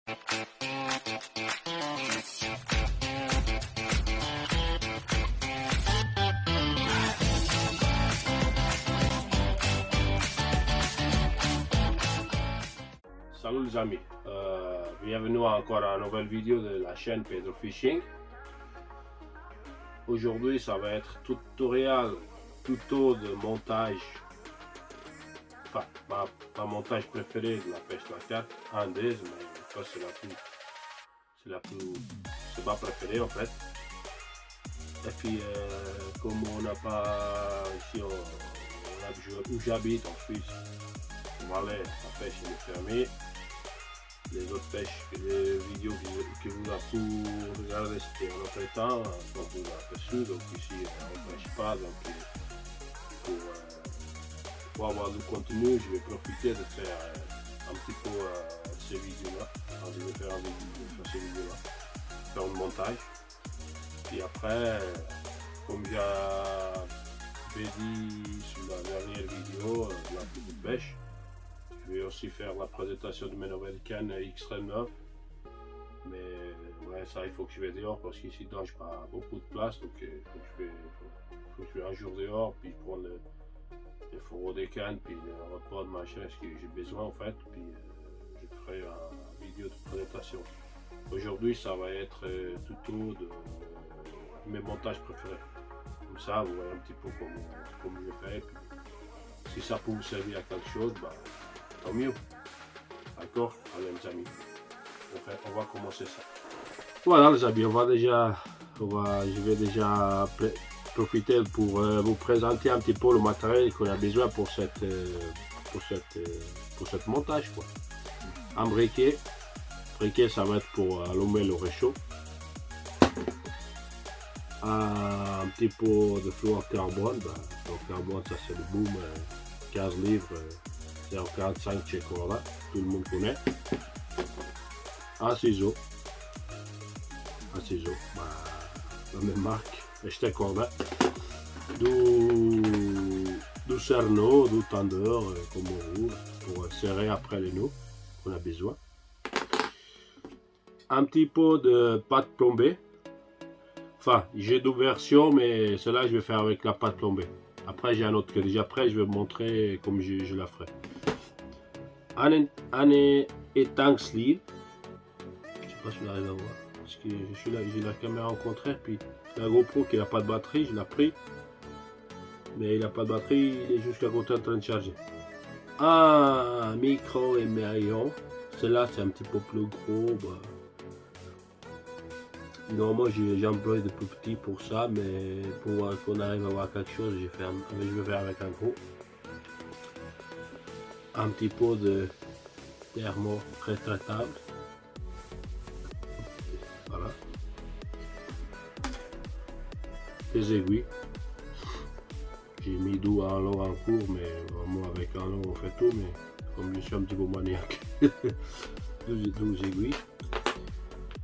Salut les amis, bienvenue encore à une nouvelle vidéo de la chaîne Pedro Fishing. Aujourd'hui ça va être tutoriel, tuto de montage, enfin ma montage préféré de la pêche lacate, andaise, mais ça c'est ma préférée en fait. Et puis comme on n'a pas ici où j'habite en Suisse, voilà, la pêche est fermée. Les autres pêches, les vidéos que vous avez pu regarder, c'était en autre temps, donc vous avez aperçu. Donc ici on ne pêche pas, donc pour avoir du contenu, je vais profiter de faire un petit peu ces vidéos-là. Je vais faire ces vidéos-là, faire un montage. Et après, comme j'avais dit sur la dernière vidéo, la petite pêche, je vais aussi faire la présentation de mes nouvelles cannes X-Trem 9. Mais ouais, ça il faut que je vais dehors parce qu'ici dedans je pas beaucoup de place, donc il faut que je vais un jour dehors, puis je prends le fourreau des cannes, puis le report de machin, ce que j'ai besoin en fait, puis je ferai une vidéo de présentation. Aujourd'hui ça va être tuto de mes montages préférés. Comme ça vous voyez un petit peu comment je fais, puis si ça peut vous servir à quelque chose, bah, tant mieux. D'accord? Allez les amis, on va commencer ça. Voilà les amis, je vais déjà profiter pour vous présenter un petit peu le matériel qu'on a besoin pour cette montage quoi. Un briquet, ça va être pour allumer le réchaud. Un petit pot de fluor carbone, le carbone ça c'est le boom 15 livres 0,45 chez Corolla, tout le monde connaît. Un ciseau, la même marque, acheté Corolla. Du cerneau, du tendeur, comme on roule, pour serrer après les nœuds qu'on a besoin. Un petit peu de pâte plombée. Enfin, j'ai deux versions, mais celle-là je vais faire avec la pâte plombée. Après j'ai un autre que déjà prêt, je vais vous montrer comme je la ferai. Un étang sleeve. Je sais pas si vous arrivez à voir. Parce que je suis là, j'ai la caméra en contraire, puis la GoPro qui n'a pas de batterie, je l'ai pris. Mais il n'a pas de batterie, il est jusqu'à côté en train de charger. Un micro émerillon. Celui-là c'est un petit peu plus gros. Normalement j'emploie de plus petits pour ça, mais pour qu'on arrive à avoir quelque chose, je vais faire avec un gros. Un petit pot de thermo rétractable. Voilà. Des aiguilles. J'ai mis d'eau en long en cours, mais vraiment avec un long on fait tout, mais comme je suis un petit peu maniaque. 12 aiguilles.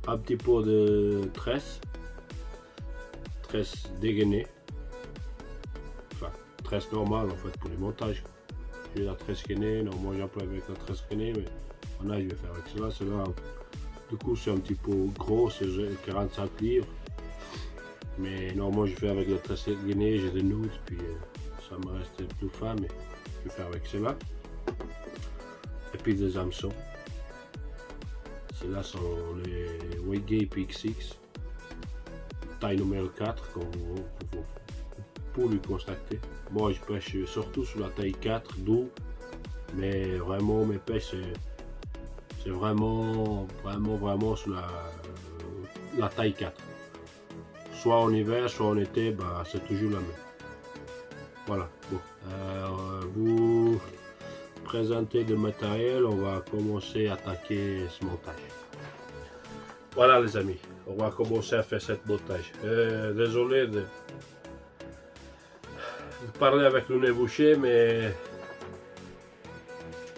Un petit pot de tresse dégainée, enfin tresse normale en fait pour les montages. J'ai la tresse gainée, normalement j'emploie avec la tresse gainée, mais maintenant je vais faire avec cela. Cela du coup c'est un petit peu gros, c'est 45 livres, mais normalement je fais avec la tresse gainée, j'ai des nœuds, puis ça me reste plus fin, mais je vais faire avec cela. Et puis des hameçons. Ceux-là sont les Waygape X6, taille numéro 4, comme vous pouvez le constater. Moi je pêche surtout sur la taille 4, d'où, mais vraiment mes pêches c'est vraiment sur la taille 4. Soit en hiver, soit en été, c'est toujours la même. Voilà, bon. Vous présenter le matériel, on va commencer à attaquer ce montage. Voilà les amis, on va commencer à faire ce montage. Désolé de parler avec le nez bouché, mais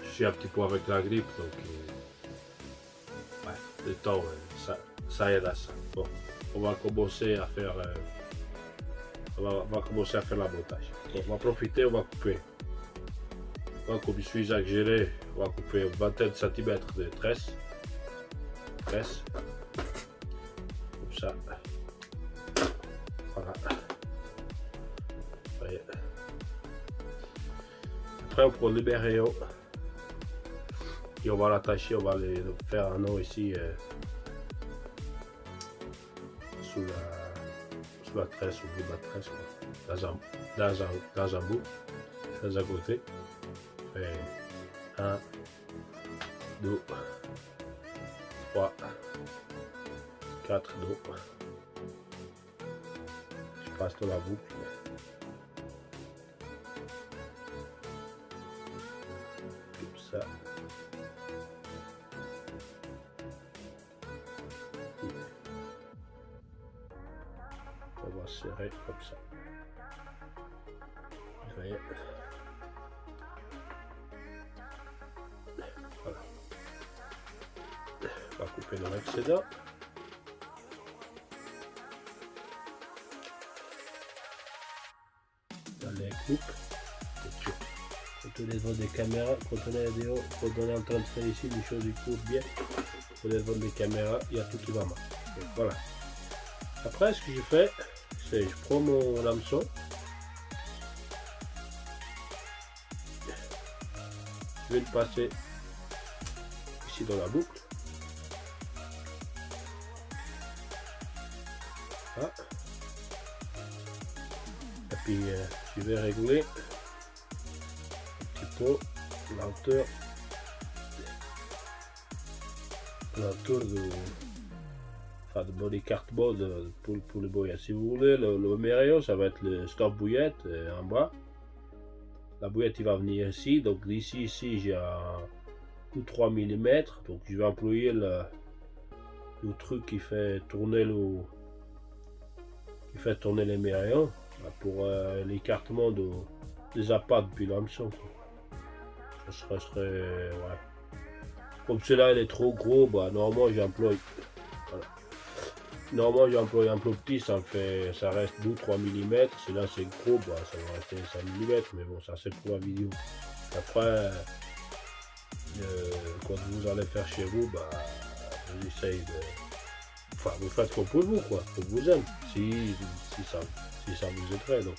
je suis un petit peu avec la grippe, donc le temps, ça aide à ça. Bon, on va commencer à faire la montage. Donc, on va profiter, on va couper. Comme je suis exagéré, on va couper une vingtaine de centimètres de tresse. presse. Comme ça. Voilà. Voyez. Après on prend le méréo. Et on va l'attacher, on va le faire un nœud ici sous la tresse, au bout de la tresse, dans un bout, dans un côté. Et 1, 2, 3, 4 dos. Je passe dans la boucle. Comme ça. On va serrer comme ça. Vous voyez. Voilà. On va couper dans l'excédent. Dans les coupes. Quand on est devant des caméras, quand on est en train de faire ici des choses qui courent bien, quand on est devant des caméras, il y a tout qui va mal. Donc, voilà. Après, ce que je fais, c'est je prends mon hameçon. Je vais le passer ici dans la boucle. Voilà. Et puis je vais régler un petit peu la hauteur de body cardboard pour le bouillette. Si vous voulez, le méréo, ça va être le stop bouillette en bas. La bouillette il va venir ici, donc d'ici ici j'ai un 3 mm, donc je vais employer le truc qui fait tourner les méréons pour l'écartement des appâts depuis l'hameçon. Ça serait ouais. Comme celui-là il est trop gros, bah normalement j'emploie un peu petit, ça reste 2-3 mm. Celui-là c'est gros, bah, ça va rester 5 mm, mais bon, ça c'est pour la vidéo. Après, quand vous allez faire chez vous, bah, vous essayez de. Enfin, vous faites comme pour vous, quoi, pour vous aime, si ça vous aiderait. Donc,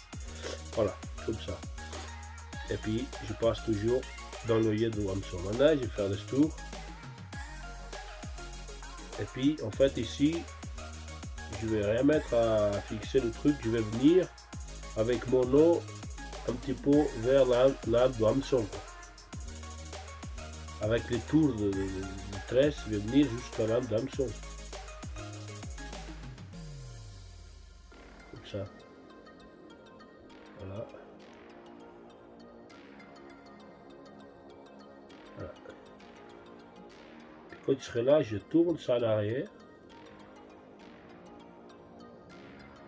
voilà, comme ça. Et puis, je passe toujours dans l'œillet de hameçon. Maintenant, je vais faire le tour. Et puis, en fait, ici, je vais rien mettre à fixer le truc, je vais venir avec mon eau un petit peu vers la de hameçon. Avec les tours de tresse, je vais venir jusqu'à la de hameçon. Comme ça. Voilà. Voilà. Puis quand je serai là, je tourne ça en arrière.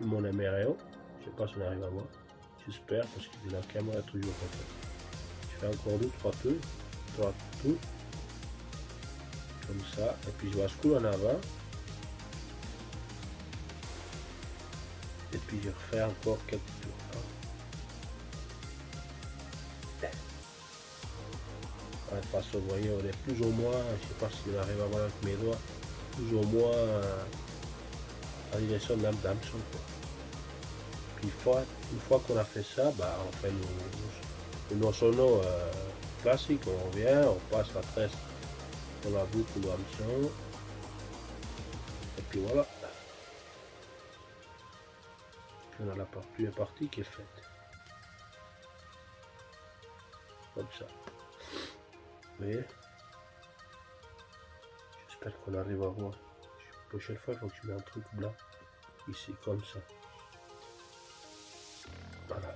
Mon méréo, je sais pas si on arrive à voir, j'espère parce que la caméra est toujours comme ça. Je fais encore 2-3 tours, comme ça, et puis je bascule en avant, et puis je refais encore quelques tours. De toute façon, vous voyez, on est plus ou moins, je sais pas si on arrive à voir avec mes doigts, plus ou moins en direction de l'hameçon. Une fois qu'on a fait ça, bah, on fait nos sonos classiques. On revient, on passe la tresse dans la boucle de l'hameçon. Et puis voilà. Puis on a la première partie qui est faite. Comme ça. Vous voyez? J'espère qu'on arrive à voir. La prochaine fois, il faut que je mette un truc blanc. Ici, comme ça. Voilà.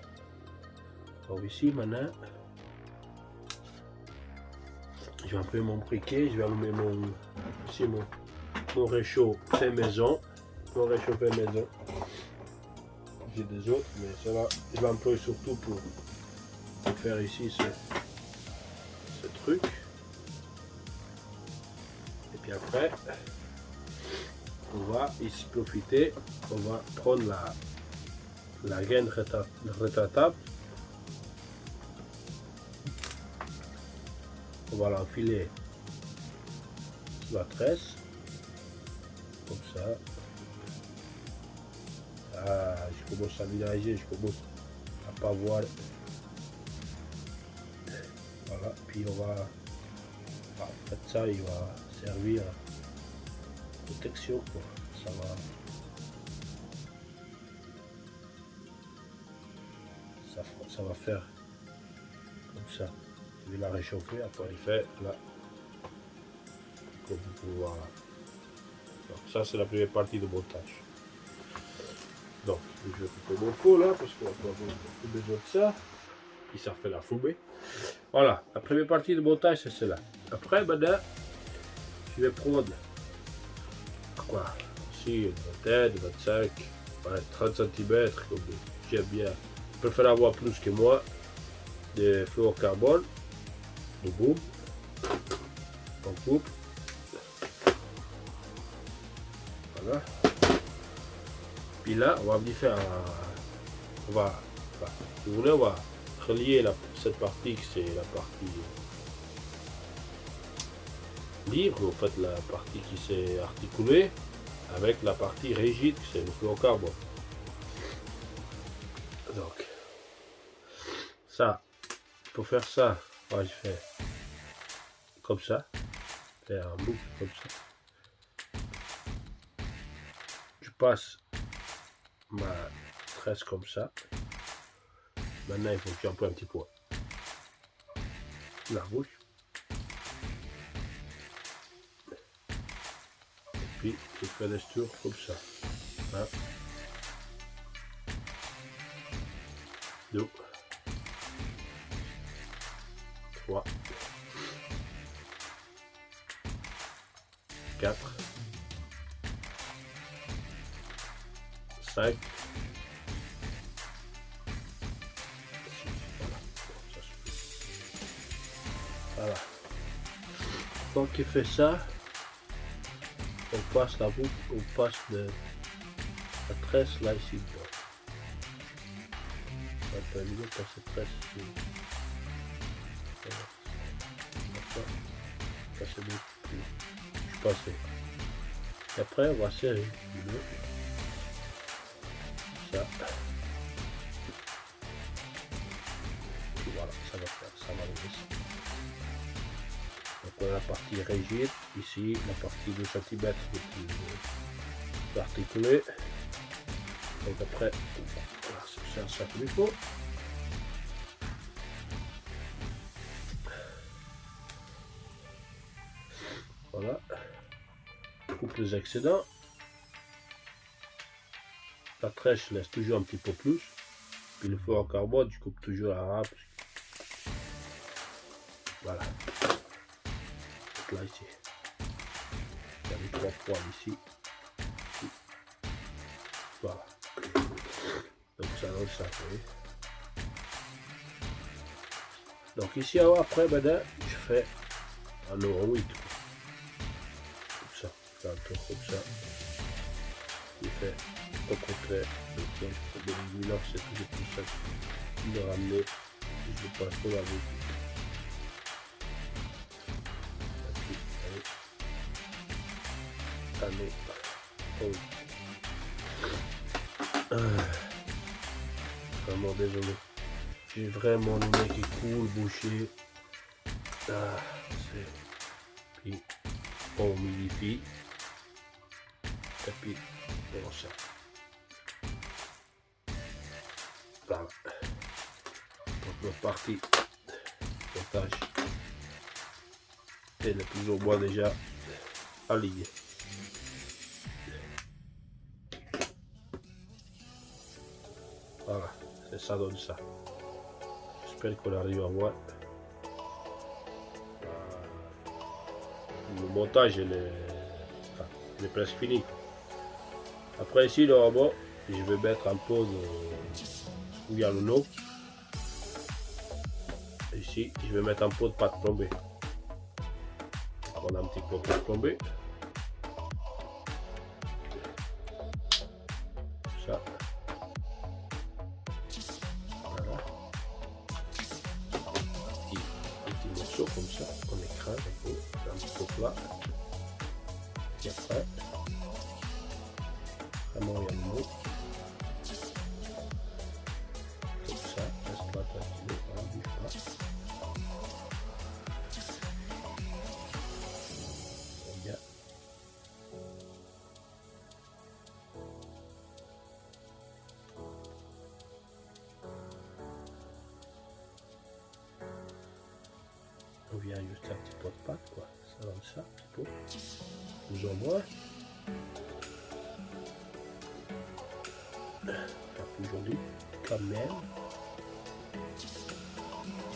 Donc ici maintenant, je vais employer mon briquet, je vais allumer mon réchaud fait maison. Mon réchaud fait maison. J'ai des autres, mais cela, je vais employer surtout pour faire ici ce truc. Et puis après, on va ici profiter, on va prendre la gaine rétractable. On va l'enfiler sur la tresse. comme ça. Ah, je commence à ménager, je commence à pas voir. Voilà, puis on va, en fait ça, il va servir à protection, quoi. Ça va faire comme ça. Je vais la réchauffer, après il fait là, comme vous pouvez voir là. Donc ça c'est la première partie de montage. Donc je vais couper mon faux là parce qu'on va pas avoir besoin de ça. Puis ça fait la fumée. Voilà, la première partie de montage c'est celle-là. Après maintenant, je vais prendre quoi, ici une vingtaine, 25, ouais, 30 cm comme j'aime bien. Je préfère avoir plus que moi de fluorocarbone. De boum. On coupe. Voilà. Puis là, on va venir faire on va relier cette partie, c'est la partie libre, en fait la partie qui s'est articulée, avec la partie rigide, c'est le fluorocarbone. Donc, ça, pour faire ça, moi je fais comme ça, faire un boucle comme ça. Je passe ma tresse comme ça. Maintenant, il faut que j'emploie un petit peu la bouche. Et puis, je fais des tours comme ça. 1, 2, 3, 4, 5, 6. Voilà. Quand il fait ça, on passe la boucle, on passe la tresse là ici dedans. On va terminer par cette tresse ici. Voilà. Ça c'est beaucoup plus. Je passais. Et après on va serrer ça. Et voilà, ça va faire, ça va aller ici. Donc on a la partie rigide, ici la partie 2 cm de articulée. Donc après, voilà, c'est ça qu'il faut. Voilà, je coupe les excédents. La tresse, je laisse toujours un petit peu plus. Puis le fluorocarbone, je coupe toujours la rame. Voilà. Là ici. Il y a les 3 poils ici. Voilà. Donc ça donne ça, vous voyez. Donc ici après, maintenant, je fais un euro 8. Comme ça. Je fais un tour comme ça. Je fais au contraire. Donc là, c'est toujours plus simple de ramener. Je ne passe pas la boucle. Vraiment désolé. J'ai vraiment le nez qui coule, bouché. Ah, puis on humidifie. Et puis on ça. Voilà. Donc notre partie montage est le plus ou moins déjà alignée. Voilà, c'est ça donne ça. J'espère qu'on arrive à voir. Le montage il est presque fini. Après ici normalement, je vais mettre en pause où il y a le lot. Ici, je vais mettre en pot de pâte plombée. On a un petit peu de pâte plombée. Ça. Voilà. Un petit morceau comme ça. On écrase un peu. Un petit peu plat. Et après, moyennement. Comme ça, reste pas tranquille, voilà, bouge pas. Bien. On vient juste un petit peu de pâte, quoi. Ça donne ça, un petit peu. Plus ou moins. Pas plus joli, quand même.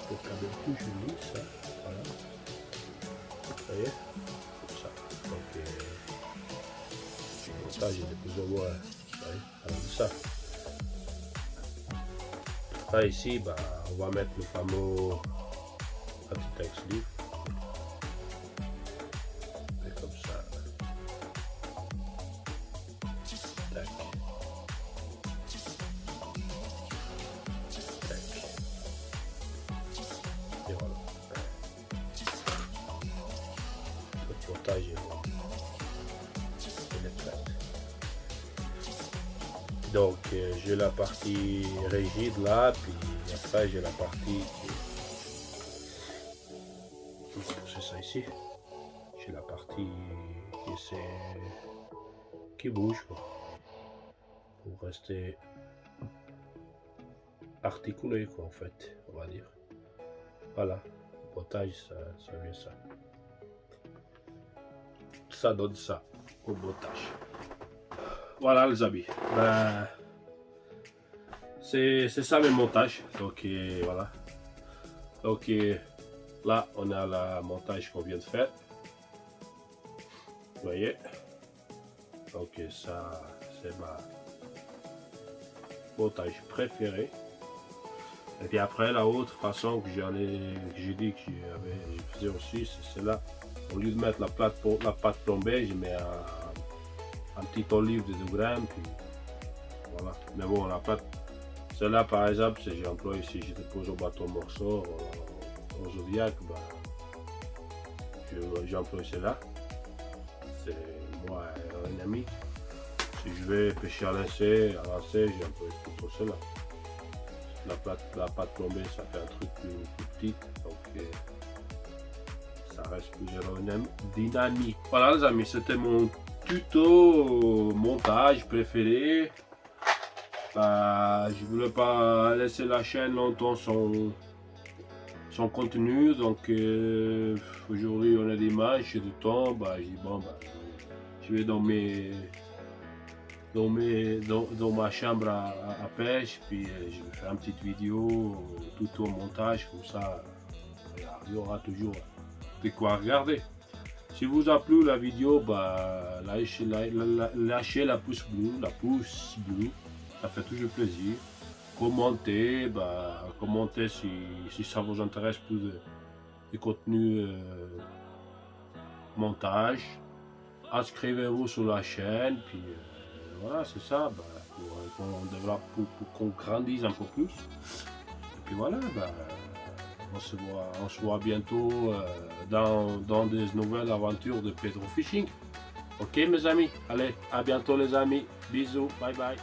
C'est quand même plus joli, ça. Voilà. Vous voyez? Comme ça. Donc, le montage il est plus ou moins. Vous voyez? Alors, ça. Là, ici, bah, on va mettre le fameux anti-text livre. Et comme ça. Tac. Tac. Et voilà. Le montage est bon. Il est prêt. Donc j'ai la partie rigide là, puis après j'ai la partie c'est ça ici. J'ai la partie qui bouge quoi, pour rester articulé quoi en fait, on va dire. Voilà, le montage ça vient ça. Ça donne ça au montage. Voilà les amis, ben, c'est ça le montage. Donc voilà. Donc là on a le montage qu'on vient de faire. Vous voyez. Donc ça c'est ma montage préféré. Et puis après la autre façon que j'ai dit que je faisais aussi, c'est celle-là. Au lieu de mettre la pâte plombée, je mets un petit olive de 2 grammes, puis voilà. Mais bon, la pâte, celle-là par exemple, si j'emploie ici, je dépose au bateau morceau, au Zodiac, bah, j'emploie celle-là. C'est moi et un ami. Si je vais pêcher à lancer, j'emploie plutôt celle-là. La pâte plombée, ça fait un truc plus petit, donc ça reste plus aérodynamique. Voilà les amis, c'était mon tuto montage préféré. Je voulais pas laisser la chaîne longtemps sans contenu, donc aujourd'hui on a des matchs, j'ai du temps, je dis bon je vais dans ma chambre à pêche, puis je vais faire une petite vidéo tout au montage, comme ça il y aura toujours de quoi regarder. Si vous a plu la vidéo, lâchez la pouce bleue, ça fait toujours plaisir. Commentez, commentez si ça vous intéresse plus de contenu montage. Inscrivez-vous sur la chaîne, puis voilà, c'est ça, pour qu'on développe, pour qu'on grandisse un peu plus. Et puis voilà, on se voit bientôt dans des nouvelles aventures de Pedro Fishing. Ok mes amis, allez, à bientôt les amis, bisous, bye bye.